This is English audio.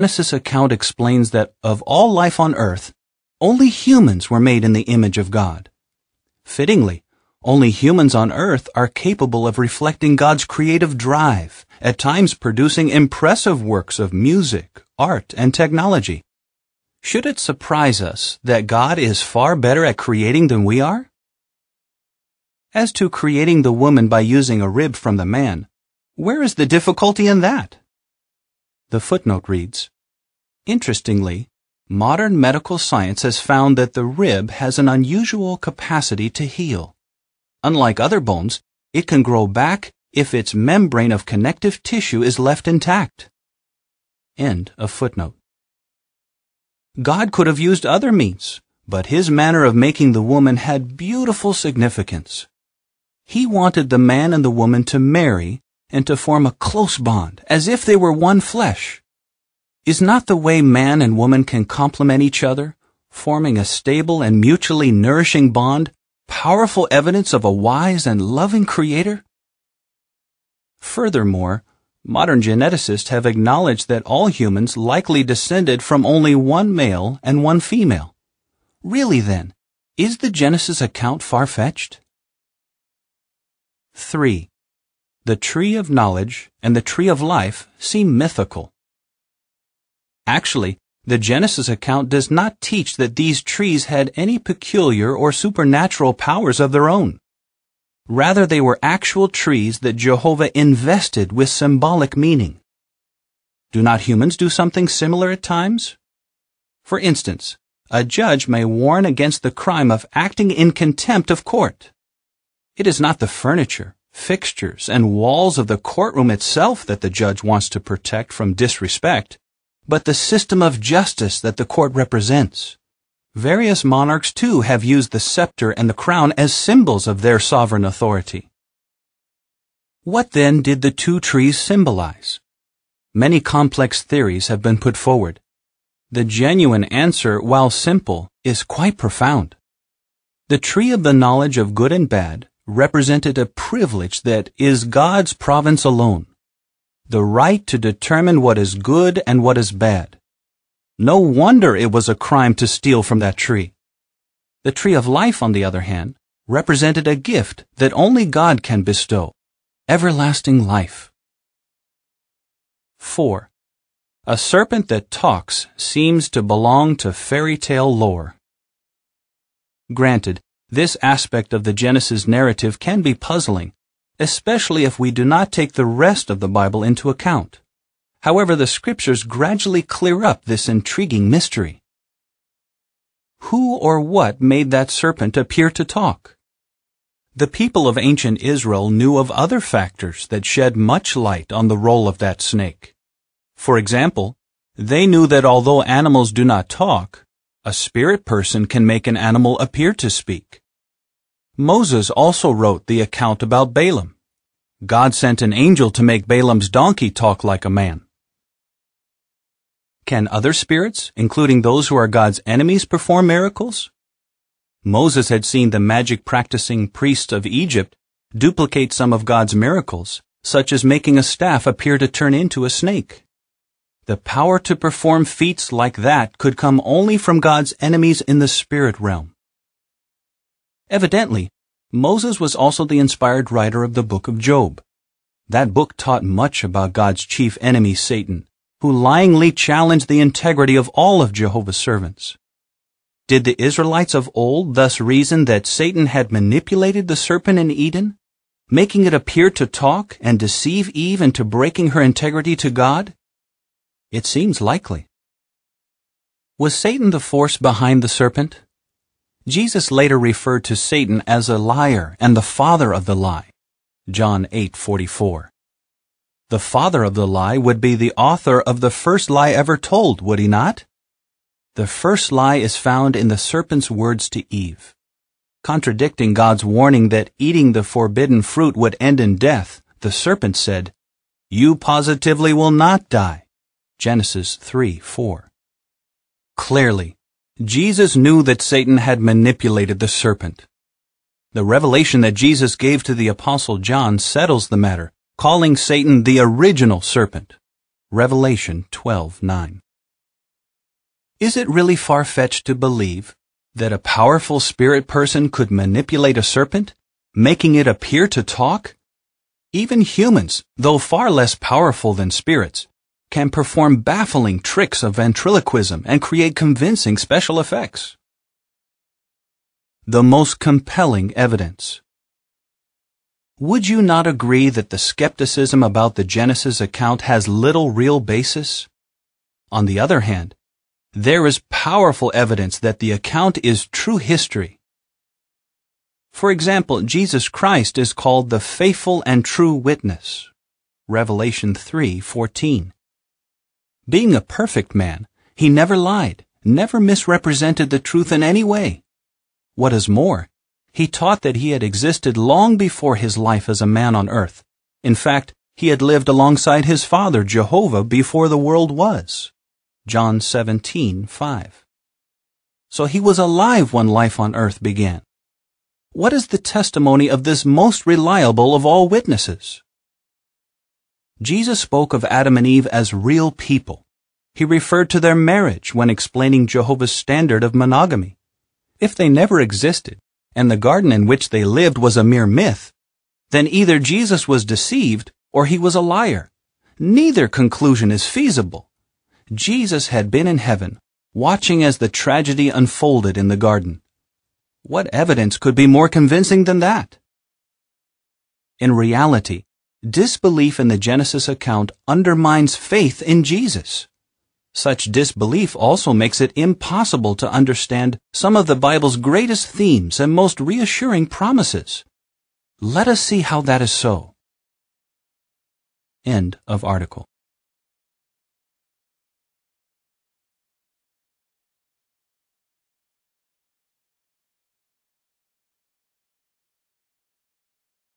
Genesis account explains that of all life on earth, only humans were made in the image of God. Fittingly, only humans on earth are capable of reflecting God's creative drive, at times producing impressive works of music, art, and technology. Should it surprise us that God is far better at creating than we are? As to creating the woman by using a rib from the man, where is the difficulty in that? The footnote reads, interestingly, modern medical science has found that the rib has an unusual capacity to heal. Unlike other bones, it can grow back if its membrane of connective tissue is left intact. End of footnote. God could have used other means, but His manner of making the woman had beautiful significance. He wanted the man and the woman to marry and to form a close bond, as if they were one flesh. Is not the way man and woman can complement each other, forming a stable and mutually nourishing bond, powerful evidence of a wise and loving Creator? Furthermore, modern geneticists have acknowledged that all humans likely descended from only one male and one female. Really then, is the Genesis account far-fetched? 3. The tree of knowledge and the tree of life seem mythical. Actually, the Genesis account does not teach that these trees had any peculiar or supernatural powers of their own. Rather, they were actual trees that Jehovah invested with symbolic meaning. Do not humans do something similar at times? For instance, a judge may warn against the crime of acting in contempt of court. It is not the furniture, fixtures, and walls of the courtroom itself that the judge wants to protect from disrespect, but the system of justice that the court represents. Various monarchs, too, have used the scepter and the crown as symbols of their sovereign authority. What then did the two trees symbolize? Many complex theories have been put forward. The genuine answer, while simple, is quite profound. The tree of the knowledge of good and bad represented a privilege that is God's province alone, the right to determine what is good and what is bad. No wonder it was a crime to steal from that tree. The tree of life, on the other hand, represented a gift that only God can bestow, everlasting life. 4. A serpent that talks seems to belong to fairy tale lore. Granted, this aspect of the Genesis narrative can be puzzling, especially if we do not take the rest of the Bible into account. However, the Scriptures gradually clear up this intriguing mystery. Who or what made that serpent appear to talk? The people of ancient Israel knew of other factors that shed much light on the role of that snake. For example, they knew that although animals do not talk, a spirit person can make an animal appear to speak. Moses also wrote the account about Balaam. God sent an angel to make Balaam's donkey talk like a man. Can other spirits, including those who are God's enemies, perform miracles? Moses had seen the magic-practicing priests of Egypt duplicate some of God's miracles, such as making a staff appear to turn into a snake. The power to perform feats like that could come only from God's enemies in the spirit realm. Evidently, Moses was also the inspired writer of the book of Job. That book taught much about God's chief enemy, Satan, who lyingly challenged the integrity of all of Jehovah's servants. Did the Israelites of old thus reason that Satan had manipulated the serpent in Eden, making it appear to talk and deceive Eve into breaking her integrity to God? It seems likely. Was Satan the force behind the serpent? Jesus later referred to Satan as a liar and the father of the lie. John 8:44. The father of the lie would be the author of the first lie ever told, would he not? The first lie is found in the serpent's words to Eve. Contradicting God's warning that eating the forbidden fruit would end in death, the serpent said, "You positively will not die." Genesis 3:4. Clearly, Jesus knew that Satan had manipulated the serpent. The revelation that Jesus gave to the Apostle John settles the matter, calling Satan the original serpent. Revelation 12:9. Is it really far-fetched to believe that a powerful spirit person could manipulate a serpent, making it appear to talk? Even humans, though far less powerful than spirits, can perform baffling tricks of ventriloquism and create convincing special effects. The most compelling evidence. Would you not agree that the skepticism about the Genesis account has little real basis? On the other hand, there is powerful evidence that the account is true history. For example, Jesus Christ is called the faithful and true witness. Revelation 3:14. Being a perfect man, he never lied, never misrepresented the truth in any way. What is more, he taught that he had existed long before his life as a man on earth. In fact, he had lived alongside his father, Jehovah, before the world was. John 17:5. So he was alive when life on earth began. What is the testimony of this most reliable of all witnesses? Jesus spoke of Adam and Eve as real people. He referred to their marriage when explaining Jehovah's standard of monogamy. If they never existed, and the garden in which they lived was a mere myth, then either Jesus was deceived or he was a liar. Neither conclusion is feasible. Jesus had been in heaven, watching as the tragedy unfolded in the garden. What evidence could be more convincing than that? In reality, disbelief in the Genesis account undermines faith in Jesus. Such disbelief also makes it impossible to understand some of the Bible's greatest themes and most reassuring promises. Let us see how that is so. End of article.